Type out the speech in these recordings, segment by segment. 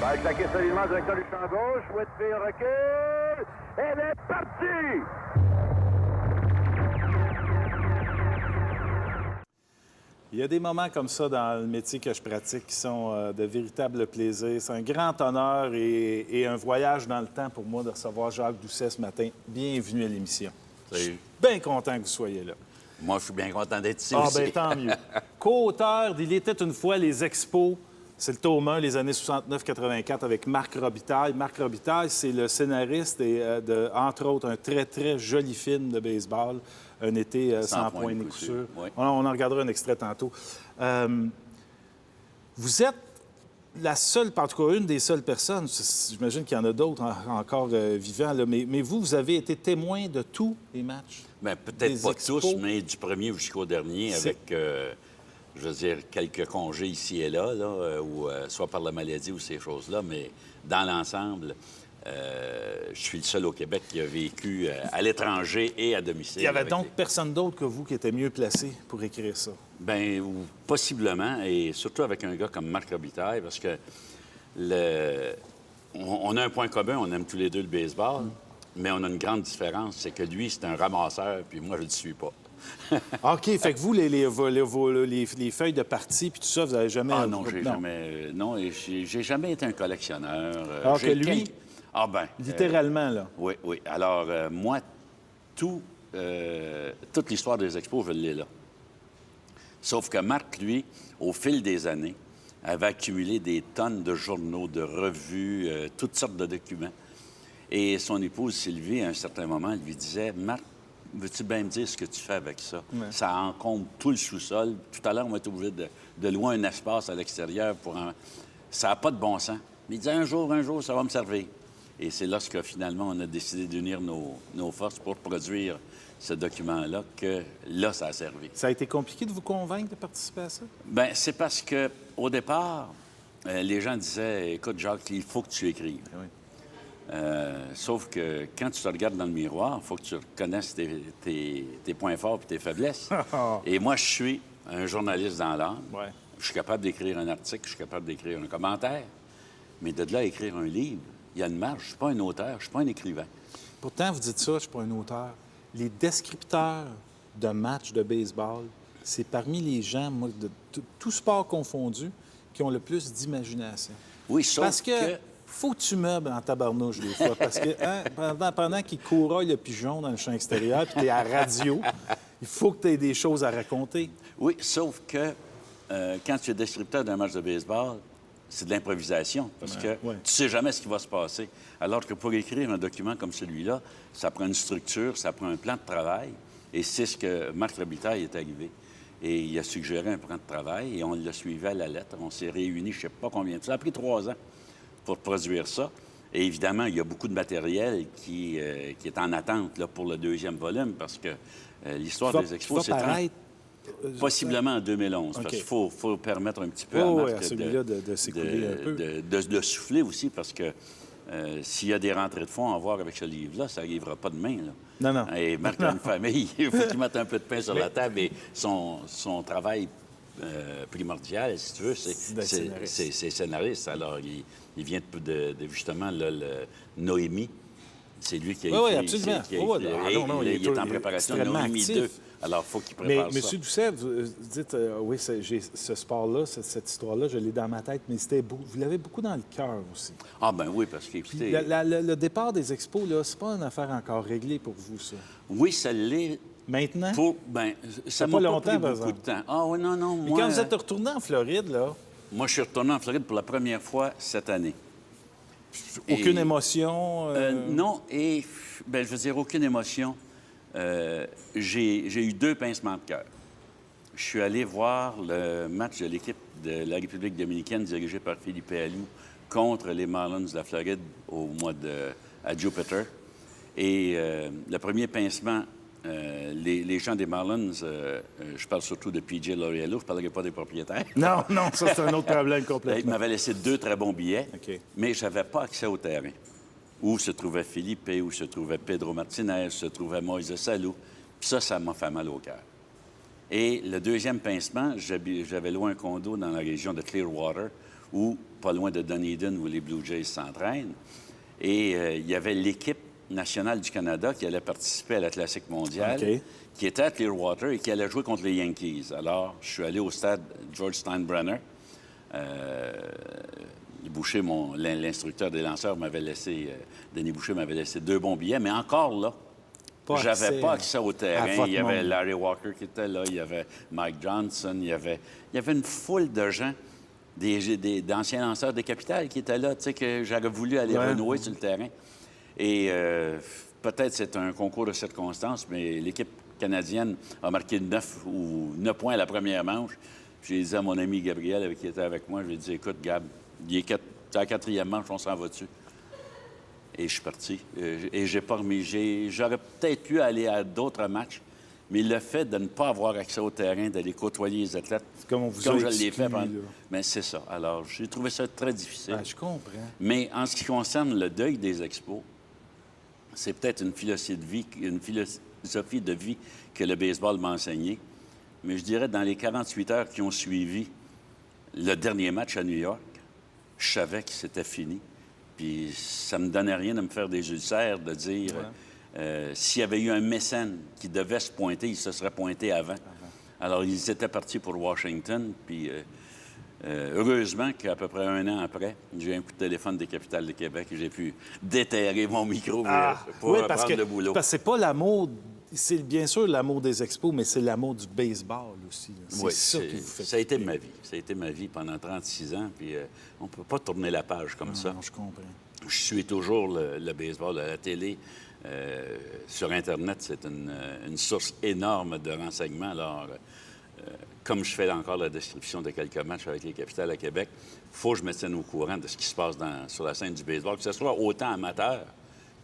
Va claquer solidement, directeur du champ gauche. Whitfield recule. Elle est partie! Il y a des moments comme ça dans le métier que je pratique qui sont de véritables plaisirs. C'est un grand honneur et un voyage dans le temps pour moi de recevoir Jacques Doucet ce matin. Bienvenue à l'émission. Salut. Je suis bien content que vous soyez là. Moi, je suis bien content d'être ici Ah, aussi. bien, tant mieux. Co-auteur d'Il était une fois les Expos, c'est le tome 1, les années 69-84, avec Marc Robitaille. Marc Robitaille, c'est le scénariste de, entre autres, un très, très joli film de baseball, Un été sans point ni coup sûr. Oui. On en regardera un extrait tantôt. Vous êtes la seule, en tout cas une des seules personnes, j'imagine qu'il y en a d'autres encore vivants, là, mais vous avez été témoin de tous les matchs. Bien, peut-être des pas Expos. tous, mais du premier jusqu'au dernier, avec, je veux dire, quelques congés ici et là, ou soit par la maladie ou ces choses-là, mais dans l'ensemble, je suis le seul au Québec qui a vécu à l'étranger et à domicile. Il y avait avec donc personne d'autre que vous qui était mieux placé pour écrire ça. Bien, possiblement, et surtout avec un gars comme Marc Robitaille, parce que on a un point commun, on aime tous les deux le baseball, mais on a une grande différence, c'est que lui, c'est un ramasseur, puis moi, je ne le suis pas. OK, fait que vous, les feuilles de partie puis tout ça, vous n'avez jamais... Ah non, j'ai jamais... non, et j'ai jamais été un collectionneur. Alors que lui, Ah ben, littéralement, là. oui, oui. Alors, moi, toute l'histoire des expos, je l'ai là. Sauf que Marc, lui, au fil des années, avait accumulé des tonnes de journaux, de revues, toutes sortes de documents. Et son épouse Sylvie, à un certain moment, lui disait, « Marc, veux-tu bien me dire ce que tu fais avec ça? Ouais. Ça encombre tout le sous-sol. Tout à l'heure, on va être obligé de louer un espace à l'extérieur pour un... Ça n'a pas de bon sens. » Mais il disait, un jour, ça va me servir. Et c'est lorsque, finalement, on a décidé d'unir nos forces pour produire ce document-là que, là, ça a servi. Ça a été compliqué de vous convaincre de participer à ça? Bien, c'est parce que au départ, les gens disaient, « Écoute, Jacques, il faut que tu écrives. Oui. Sauf que quand tu te regardes dans le miroir, il faut que tu reconnaisses tes points forts et tes faiblesses. Et moi, je suis un journaliste dans l'âme. Ouais. Je suis capable d'écrire un article, je suis capable d'écrire un commentaire. Mais de là à écrire un livre, il y a une marge. Je ne suis pas un auteur, je ne suis pas un écrivain. Pourtant, vous dites ça, je ne suis pas un auteur. Les descripteurs de matchs de baseball, c'est parmi les gens, moi, de tout sport confondu, qui ont le plus d'imagination. Oui, sauf Parce que faut que tu meubles en tabarnouche des fois. Parce que pendant qu'il couraille le pigeon dans le champ extérieur, puis tu es à radio, il faut que tu aies des choses à raconter. Oui, sauf que quand tu es descripteur d'un match de baseball, c'est de l'improvisation, parce que tu sais jamais ce qui va se passer. Alors que pour écrire un document comme celui-là, ça prend une structure, ça prend un plan de travail, et c'est ce que Marc Robitaille est arrivé. Et il a suggéré un plan de travail, et on l'a suivi à la lettre. On s'est réunis, je ne sais pas combien de temps. Ça a pris 3 ans pour produire ça. Et évidemment, il y a beaucoup de matériel qui est en attente là, pour le 2e volume, parce que l'histoire des expos, c'est possiblement en 2011, parce qu'il faut permettre un petit peu à Marc de s'écouler un peu. De souffler aussi, parce que s'il y a des rentrées de fonds à voir avec ce livre-là, ça n'arrivera pas demain. Là. Non. Et Marc a une famille, il faut qu'il mette un peu de pain sur la table, et son travail primordial, si tu veux, c'est scénariste. Alors, il vient justement, là, Noémie. C'est lui qui a écrit. Oui, absolument. Il est en préparation de Noémie 2. Alors, il faut qu'il prépare ça. Mais M. Doucet, vous dites, oui, j'ai ce sport-là, cette histoire-là, je l'ai dans ma tête, mais vous l'avez beaucoup dans le cœur aussi. Ah ben oui, parce que... Puis le départ des expos, là, c'est pas une affaire encore réglée pour vous, ça? Oui, ça l'est. Maintenant? Ça m'a pas pris beaucoup de temps. Ah oui, non, mais quand vous êtes retourné en Floride, là... Moi, je suis retourné en Floride pour la première fois cette année. Aucune émotion? Non, et je veux dire, aucune émotion. J'ai eu 2 pincements de cœur. Je suis allé voir le match de l'équipe de la République dominicaine dirigée par Philippe Alou contre les Marlins de la Floride à Jupiter. Et le premier pincement, les gens des Marlins, je parle surtout de P.J. Lauriello, je ne parlerai pas des propriétaires. Non, ça, c'est un autre problème complètement. Ils m'avaient laissé 2 très bons billets, OK. mais je n'avais pas accès au terrain. Où se trouvait Philippe, où se trouvait Pedro Martinez, où se trouvait Moïse Salou. Puis ça m'a fait mal au cœur. Et le 2e pincement, j'avais loué un condo dans la région de Clearwater, où pas loin de Dunedin, où les Blue Jays s'entraînent. Et il y avait l'équipe nationale du Canada qui allait participer à la Classique mondiale, qui était à Clearwater et qui allait jouer contre les Yankees. Alors, je suis allé au stade George Steinbrenner. Boucher, l'instructeur des lanceurs, m'avait laissé... Denis Boucher m'avait laissé 2 bons billets, mais encore là, j'avais pas accès au terrain. Il y avait Larry Walker qui était là, il y avait Mike Johnson, il y avait une foule de gens, d'anciens lanceurs des Capitales qui étaient là, tu sais, que j'aurais voulu aller renouer sur le terrain. Et peut-être c'est un concours de circonstances, mais l'équipe canadienne a marqué 9 points à la première manche. J'ai dit à mon ami Gabriel, qui était avec moi, je lui ai dit, écoute, Gab, c'est la 4e manche, on s'en va dessus. Et je suis parti. Et j'ai pas remis. J'aurais peut-être pu aller à d'autres matchs, mais le fait de ne pas avoir accès au terrain, d'aller côtoyer les athlètes, comme je l'ai fait, mais c'est ça. Alors, j'ai trouvé ça très difficile. Je comprends. Mais en ce qui concerne le deuil des expos, c'est peut-être une philosophie de vie que le baseball m'a enseigné. Mais je dirais, dans les 48 heures qui ont suivi le dernier match à New York, je savais que c'était fini. Puis ça me donnait rien de me faire des ulcères, de dire... s'il y avait eu un mécène qui devait se pointer, il se serait pointé avant. Alors, ils étaient partis pour Washington, puis heureusement qu'à peu près 1 an après, j'ai eu un coup de téléphone des Capitales de Québec et j'ai pu déterrer mon micro pour reprendre le boulot. Parce que c'est pas l'amour... C'est bien sûr l'amour des expos, mais c'est l'amour du baseball aussi. C'est ça qui vous fait... Ça a été ma vie. Ça a été ma vie pendant 36 ans, puis on peut pas tourner la page comme ça. Non, je comprends. Je suis toujours le baseball à la télé. Sur Internet, c'est une source énorme de renseignements. Alors, comme je fais encore la description de quelques matchs avec les Capitales à Québec, il faut que je me tienne au courant de ce qui se passe sur la scène du baseball, que ce soit autant amateur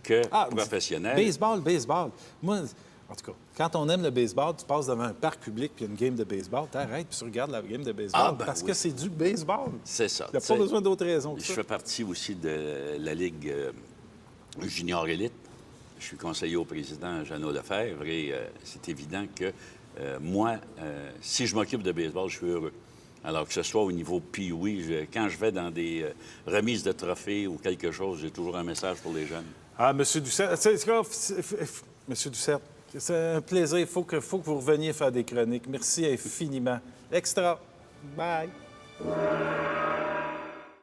que professionnel. Baseball. Moi, en tout cas, quand on aime le baseball, tu passes devant un parc public puis une game de baseball, t'arrêtes puis tu regardes la game de baseball parce que c'est du baseball. C'est ça. Il n'y a pas besoin d'autres raisons que ça. Je fais partie aussi de la Ligue junior élite. Je suis conseiller au président Jeannot Lefebvre et c'est évident que moi, si je m'occupe de baseball, je suis heureux. Alors que ce soit au niveau Pee-wee, quand je vais dans des remises de trophées ou quelque chose, j'ai toujours un message pour les jeunes. Ah, M. Doucette, Monsieur Doucette, c'est un plaisir. Il faut que vous reveniez faire des chroniques. Merci infiniment. Extra. Bye.